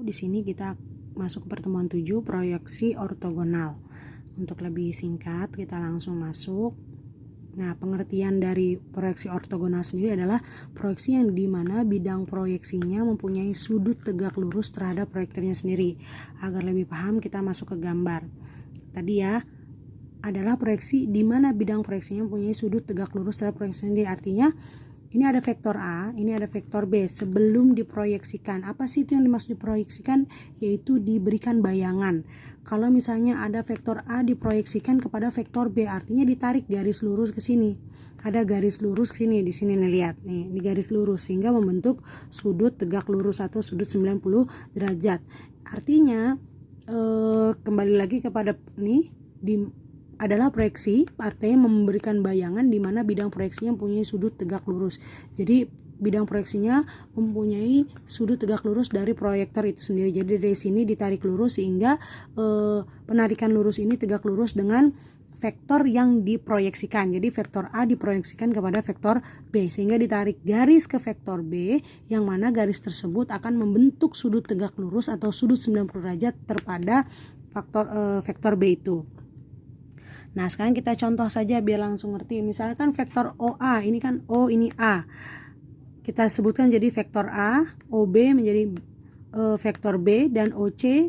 Di sini kita masuk ke pertemuan 7, proyeksi ortogonal. Untuk lebih singkat, kita langsung masuk. Nah, pengertian dari proyeksi ortogonal sendiri adalah proyeksi yang dimana bidang proyeksinya mempunyai sudut tegak lurus terhadap proyektornya sendiri. Agar lebih paham, kita masuk ke gambar. Tadi ya, adalah proyeksi di mana bidang proyeksinya mempunyai sudut tegak lurus terhadap proyeksi sendiri. Artinya, ini ada vektor A, ini ada vektor B. Sebelum diproyeksikan, apa sih itu yang dimaksud diproyeksikan? Yaitu diberikan bayangan. Kalau misalnya ada vektor A diproyeksikan kepada vektor B, artinya ditarik garis lurus ke sini. Ada garis lurus ke sini, di sini nih, lihat nih, di garis lurus sehingga membentuk sudut tegak lurus atau sudut 90 derajat. Artinya kembali lagi kepada nih adalah proyeksi, artinya memberikan bayangan di mana bidang proyeksinya mempunyai sudut tegak lurus. Jadi bidang proyeksinya mempunyai sudut tegak lurus dari proyektor itu sendiri. Jadi dari sini ditarik lurus sehingga penarikan lurus ini tegak lurus dengan vektor yang diproyeksikan. Jadi vektor A diproyeksikan kepada vektor B sehingga ditarik garis ke vektor B, yang mana garis tersebut akan membentuk sudut tegak lurus atau sudut 90 derajat terhadap vektor B itu. Nah, sekarang kita contoh saja biar langsung ngerti. Misalkan vektor OA, ini kan O, ini A. Kita sebutkan jadi vektor A, OB menjadi vektor B, dan OC,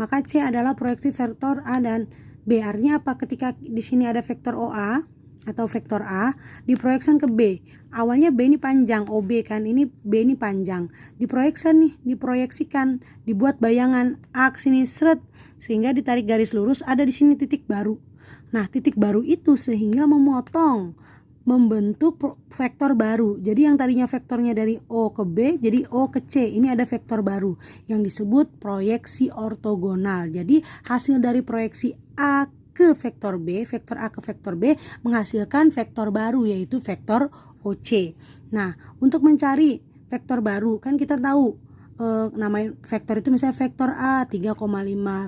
maka C adalah proyeksi vektor A dan B. Artinya apa? Ketika di sini ada vektor OA atau vektor A, diproyeksikan ke B. Awalnya B ini panjang, OB kan, ini B ini panjang. Diproyeksikan, dibuat bayangan A ke sini, seret, sehingga ditarik garis lurus, ada di sini titik baru. Nah, titik baru itu sehingga membentuk vektor baru. Jadi yang tadinya vektornya dari O ke B jadi O ke C. Ini ada vektor baru yang disebut proyeksi ortogonal. Jadi hasil dari proyeksi A ke vektor B, vektor A ke vektor B menghasilkan vektor baru yaitu vektor OC. Nah, untuk mencari vektor baru kan kita tahu nama vektor itu misalnya vektor A 3,5,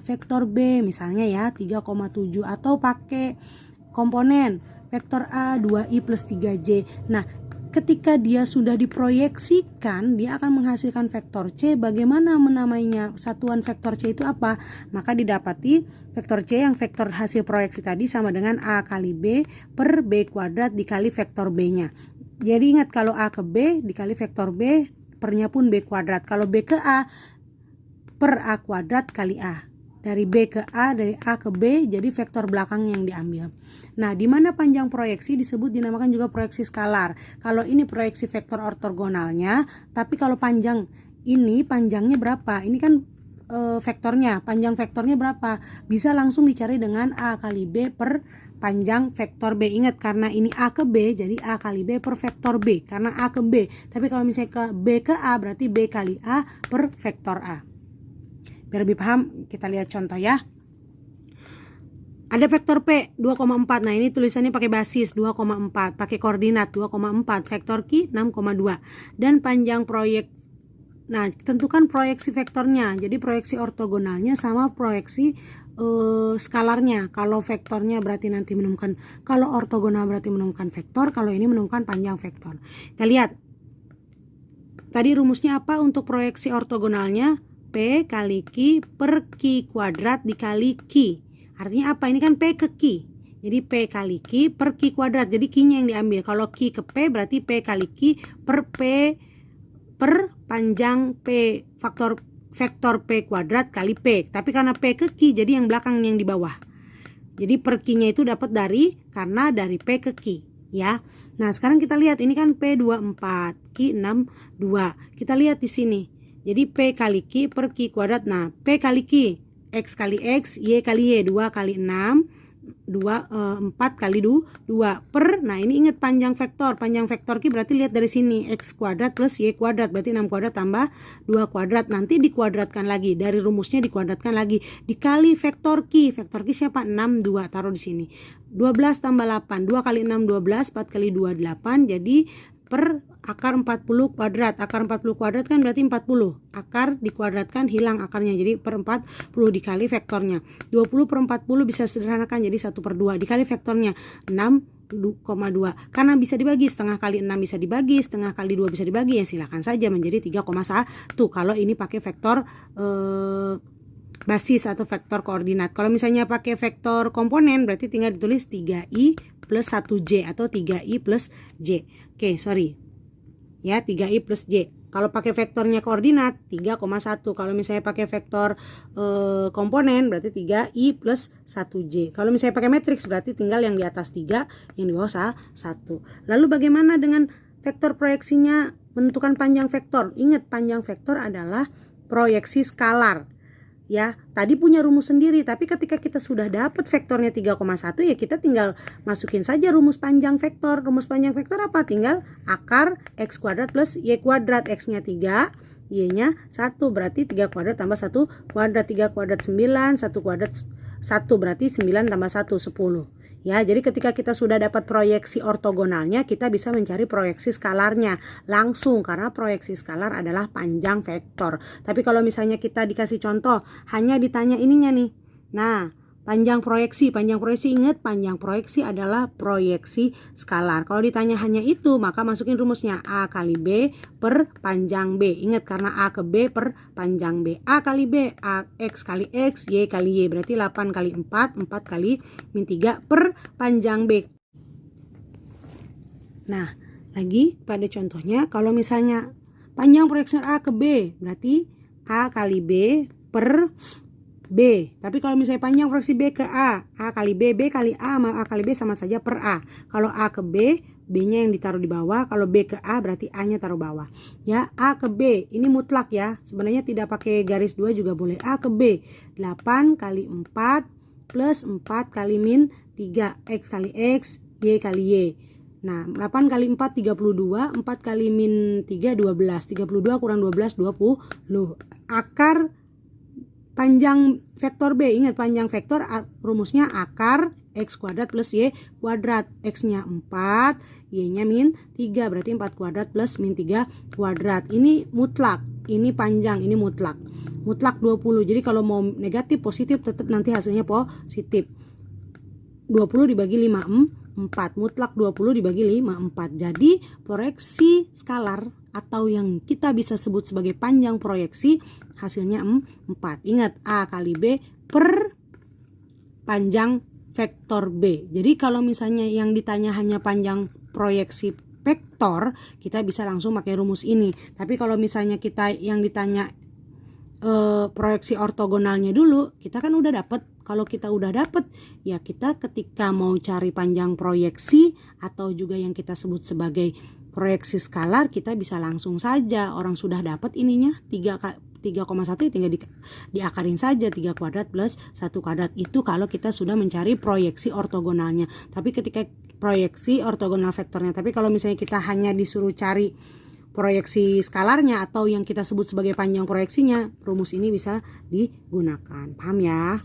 vektor B misalnya ya 3,7, atau pakai komponen vektor A 2i plus 3j. Nah, ketika dia sudah diproyeksikan, dia akan menghasilkan vektor C. Bagaimana menamainya? Satuan vektor C itu apa? Maka didapati vektor C yang vektor hasil proyeksi tadi sama dengan A kali B per B kuadrat dikali vektor B-nya. Jadi ingat, kalau A ke B dikali vektor B, pernya pun B kuadrat. Kalau B ke A, per A kuadrat kali A. Dari B ke A, dari A ke B, jadi vektor belakang yang diambil. Nah, di mana panjang proyeksi disebut dinamakan juga proyeksi skalar. Kalau ini proyeksi vektor ortogonalnya, tapi kalau panjang ini, panjangnya berapa? Ini kan vektornya, panjang vektornya berapa? Bisa langsung dicari dengan A kali B per panjang vektor B. Ingat, karena ini A ke B, jadi A kali B per vektor B, karena A ke B. Tapi kalau misalnya ke B ke A, berarti B kali A per vektor A. Biar lebih paham, kita lihat contoh ya. Ada vektor P 2,4. Nah, ini tulisannya pakai basis 2,4, pakai koordinat 2,4, vektor Q 6,2. Dan panjang proyek. Nah, tentukan proyeksi vektornya. Jadi proyeksi ortogonalnya sama proyeksi skalarnya. Kalau vektornya berarti nanti menemukan, kalau ortogonal berarti menemukan vektor, kalau ini menemukan panjang vektor. Kita lihat. Tadi rumusnya apa untuk proyeksi ortogonalnya? P kali Q per Q kuadrat dikali Q. Artinya apa? Ini kan P ke Q. Jadi P kali Q per Q kuadrat. Jadi Q-nya yang diambil. Kalau Q ke P berarti P kali Q per P per panjang P vektor P kuadrat kali P. Tapi karena P ke Q, jadi yang belakang yang di bawah. Jadi per Q-nya itu dapat karena dari P ke Q ya. Nah, sekarang kita lihat ini kan P 24, Q 62. Kita lihat di sini. Jadi P kali Q per Q kuadrat. Nah, P kali Q, X kali X, Y kali Y, 2 kali 6, 4 kali 2 per, nah ini ingat panjang vektor Q berarti lihat dari sini, X kuadrat plus Y kuadrat, berarti 6 kuadrat tambah 2 kuadrat, nanti dikuadratkan lagi, dari rumusnya dikuadratkan lagi, dikali vektor Q siapa? 6, 2, taruh di sini, 12 tambah 8, 2 kali 6, 12, 4 kali 2, 8, jadi per akar 40 kuadrat. Akar 40 kuadrat kan berarti 40. Akar dikuadratkan hilang akarnya, jadi per 40 dikali vektornya. 20 per 40 bisa sederhanakan jadi 1/2 dikali vektornya 6 2,2. Karena bisa dibagi, setengah kali 6 bisa dibagi, setengah kali 2 bisa dibagi, ya silakan saja menjadi 3,1 kalau ini pakai vektor basis atau vektor koordinat. Kalau misalnya pakai vektor komponen berarti tinggal ditulis 3i plus 1j atau 3i plus j. Oke, sorry. Ya, 3i plus j. Kalau pakai vektornya koordinat 3,1. Kalau misalnya pakai vektor komponen berarti 3i plus 1j. Kalau misalnya pakai matriks berarti tinggal yang di atas 3, yang di bawah 1. Lalu bagaimana dengan vektor proyeksinya menentukan panjang vektor? Ingat, panjang vektor adalah proyeksi skalar. Ya, tadi punya rumus sendiri, tapi ketika kita sudah dapat vektornya 3,1 ya kita tinggal masukin saja rumus panjang vektor. Rumus panjang vektor apa? Tinggal akar x kuadrat plus y kuadrat. X-nya 3, y-nya 1, berarti 3 kuadrat tambah 1 kuadrat. 3 kuadrat 9, 1 kuadrat 1, berarti 9 tambah 1, 10. Ya, jadi ketika kita sudah dapat proyeksi ortogonalnya, kita bisa mencari proyeksi skalarnya langsung karena proyeksi skalar adalah panjang vektor. Tapi kalau misalnya kita dikasih contoh, hanya ditanya ininya nih. Nah, panjang proyeksi ingat, panjang proyeksi adalah proyeksi skalar. Kalau ditanya hanya itu, maka masukin rumusnya A kali B per panjang B. Ingat, karena A ke B per panjang B. A kali B, A, X kali X, Y kali Y. Berarti 8 kali 4, 4 kali min 3 per panjang B. Nah, lagi pada contohnya, kalau misalnya panjang proyeksi A ke B, berarti A kali B per B. Tapi kalau misalnya panjang proyeksi B ke A kali B, B kali A sama A kali B sama saja per A. Kalau A ke B, B-nya yang ditaruh di bawah. Kalau B ke A berarti A-nya taruh bawah. Ya, A ke B, ini mutlak ya. Sebenarnya tidak pakai garis 2 juga boleh. A ke B, 8 kali 4 plus 4 kali min 3. X kali X, Y kali Y. Nah, 8 kali 4, 32. 4 kali min 3, 12. 32 kurang 12, 20. Akar panjang vektor B, ingat panjang vektor rumusnya akar x kuadrat plus y kuadrat. X-nya 4, y-nya min 3, berarti 4 kuadrat plus min 3 kuadrat. Ini mutlak, ini panjang, ini mutlak. Mutlak 20, jadi kalau mau negatif positif tetap nanti hasilnya positif. 20 dibagi 5, 4. Mutlak 20 dibagi 5, 4. Jadi proyeksi skalar atau yang kita bisa sebut sebagai panjang proyeksi hasilnya 4. Ingat, A kali B per panjang vektor B. Jadi kalau misalnya yang ditanya hanya panjang proyeksi vektor, kita bisa langsung pakai rumus ini. Tapi kalau misalnya kita yang ditanya proyeksi ortogonalnya dulu, kita kan udah dapet. Kalau kita udah dapet, ya kita ketika mau cari panjang proyeksi atau juga yang kita sebut sebagai proyeksi skalar, kita bisa langsung saja. Orang sudah dapat ininya 3,1 tinggal diakarin saja 3 kuadrat plus 1 kuadrat. Itu kalau kita sudah mencari proyeksi ortogonalnya. Tapi ketika proyeksi ortogonal vektornya. Tapi kalau misalnya kita hanya disuruh cari proyeksi skalarnya atau yang kita sebut sebagai panjang proyeksinya, rumus ini bisa digunakan. Paham ya?